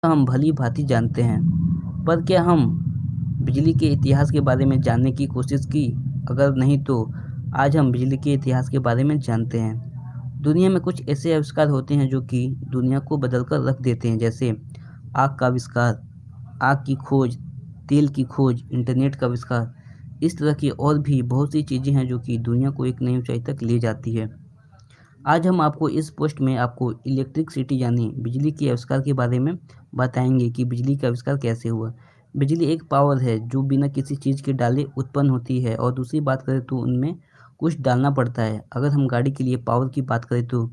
हम भली भांति जानते हैं, पर क्या हम बिजली के इतिहास के बारे में जानने की कोशिश की? अगर नहीं तो आज हम बिजली के इतिहास के बारे में जानते हैं। दुनिया में कुछ ऐसे आविष्कार होते हैं जो कि दुनिया को बदल कर रख देते हैं, जैसे आग का आविष्कार, आग की खोज, तेल की खोज, इंटरनेट का आविष्कार। इस तरह की और भी बहुत सी चीज़ें हैं जो कि दुनिया को एक नई ऊंचाई तक ले जाती है। आज हम आपको इस पोस्ट में आपको इलेक्ट्रिसिटी यानी बिजली के आविष्कार के बारे में बताएंगे कि बिजली का आविष्कार कैसे हुआ। बिजली एक पावर है जो बिना किसी चीज़ के डाले उत्पन्न होती है, और दूसरी बात करें तो उनमें कुछ डालना पड़ता है। अगर हम गाड़ी के लिए पावर की बात करें तो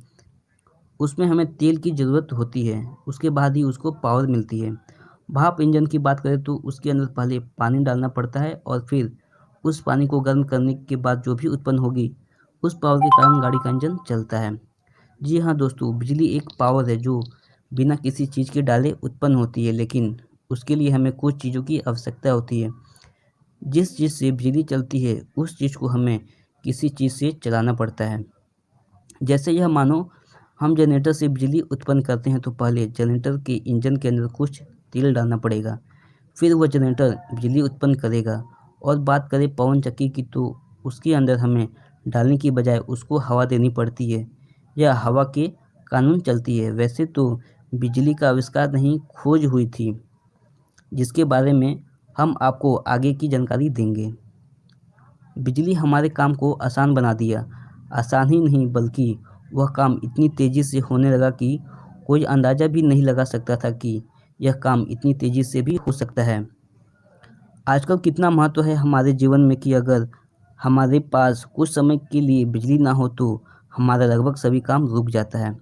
उसमें हमें तेल की ज़रूरत होती है, उसके बाद ही उसको पावर मिलती है। भाप इंजन की बात करें तो उसके अंदर पहले पानी डालना पड़ता है, और फिर उस पानी को गर्म करने के बाद जो भी उत्पन्न होगी उस पावर के कारण गाड़ी का इंजन चलता है। जी हाँ दोस्तों, बिजली एक पावर है जो बिना किसी चीज़ के डाले उत्पन्न होती है, लेकिन उसके लिए हमें कुछ चीज़ों की आवश्यकता होती है। जिस चीज़ से बिजली चलती है उस चीज़ को हमें किसी चीज़ से चलाना पड़ता है। जैसे यह मानो हम जनरेटर से बिजली उत्पन्न करते हैं, तो पहले जनरेटर के इंजन के अंदर कुछ तेल डालना पड़ेगा, फिर वह जनरेटर बिजली उत्पन्न करेगा। और बात करें पवन चक्की की, तो उसके अंदर हमें डालने की बजाय उसको हवा देनी पड़ती है, या हवा के कानून चलती है। वैसे तो बिजली का आविष्कार नहीं, खोज हुई थी, जिसके बारे में हम आपको आगे की जानकारी देंगे। बिजली हमारे काम को आसान बना दिया। आसान ही नहीं बल्कि वह काम इतनी तेज़ी से होने लगा कि कोई अंदाज़ा भी नहीं लगा सकता था कि यह काम इतनी तेज़ी से भी हो सकता है। आजकल कितना महत्व है हमारे जीवन में कि अगर हमारे पास कुछ समय के लिए बिजली ना हो तो हमारा लगभग सभी काम रुक जाता है।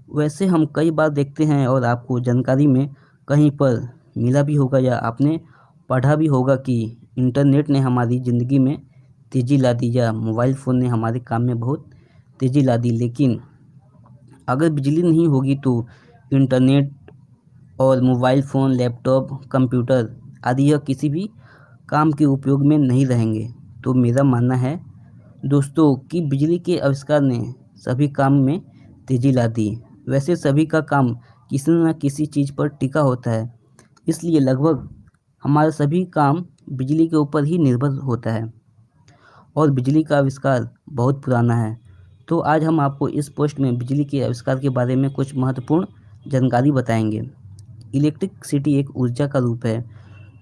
वैसे हम कई बार देखते हैं, और आपको जानकारी में कहीं पर मिला भी होगा या आपने पढ़ा भी होगा कि इंटरनेट ने हमारी ज़िंदगी में तेज़ी ला दी, या मोबाइल फ़ोन ने हमारे काम में बहुत तेज़ी ला दी। लेकिन अगर बिजली नहीं होगी तो इंटरनेट और मोबाइल फ़ोन, लैपटॉप, कंप्यूटर आदि यह किसी भी काम के उपयोग में नहीं रहेंगे। तो मेरा मानना है दोस्तों कि बिजली के आविष्कार ने सभी काम में तेज़ी ला दी। वैसे सभी का काम किसी न किसी चीज़ पर टिका होता है, इसलिए लगभग हमारा सभी काम बिजली के ऊपर ही निर्भर होता है, और बिजली का आविष्कार बहुत पुराना है। तो आज हम आपको इस पोस्ट में बिजली के आविष्कार के बारे में कुछ महत्वपूर्ण जानकारी बताएंगे। इलेक्ट्रिसिटी एक ऊर्जा का रूप है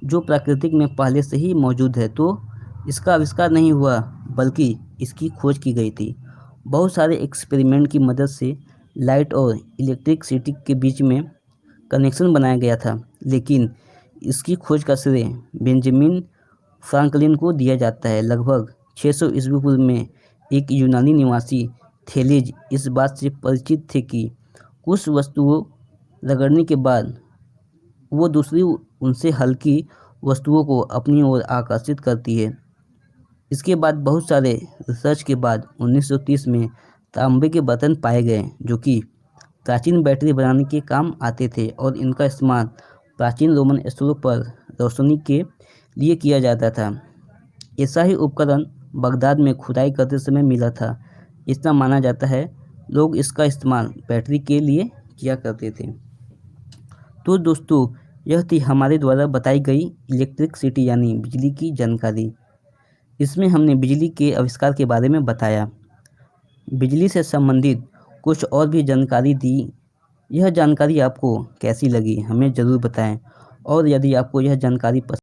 जो प्रकृति में पहले से ही मौजूद है, तो इसका आविष्कार नहीं हुआ बल्कि इसकी खोज की गई थी। बहुत सारे एक्सपेरिमेंट की मदद से लाइट और इलेक्ट्रिसिटी के बीच में कनेक्शन बनाया गया था, लेकिन इसकी खोज का श्रेय बेंजामिन फ्रैंकलिन को दिया जाता है। लगभग 600 ईस्वी पूर्व में एक यूनानी निवासी थेलेज इस बात से परिचित थे कि कुछ वस्तुओं रगड़ने के बाद वो दूसरी उनसे हल्की वस्तुओं को अपनी ओर आकर्षित करती है। इसके बाद बहुत सारे रिसर्च के बाद 1930 में तांबे के बर्तन पाए गए जो कि प्राचीन बैटरी बनाने के काम आते थे, और इनका इस्तेमाल प्राचीन रोमन स्थलों पर रोशनी के लिए किया जाता था। ऐसा ही उपकरण बगदाद में खुदाई करते समय मिला था। इतना माना जाता है लोग इसका इस्तेमाल बैटरी के लिए किया करते थे। तो दोस्तों, यह थी हमारे द्वारा बताई गई इलेक्ट्रिसिटी यानी बिजली की जानकारी। इसमें हमने बिजली के आविष्कार के बारे में बताया, बिजली से संबंधित कुछ और भी जानकारी दी। यह जानकारी आपको कैसी लगी हमें ज़रूर बताएं, और यदि आपको यह जानकारी पसंद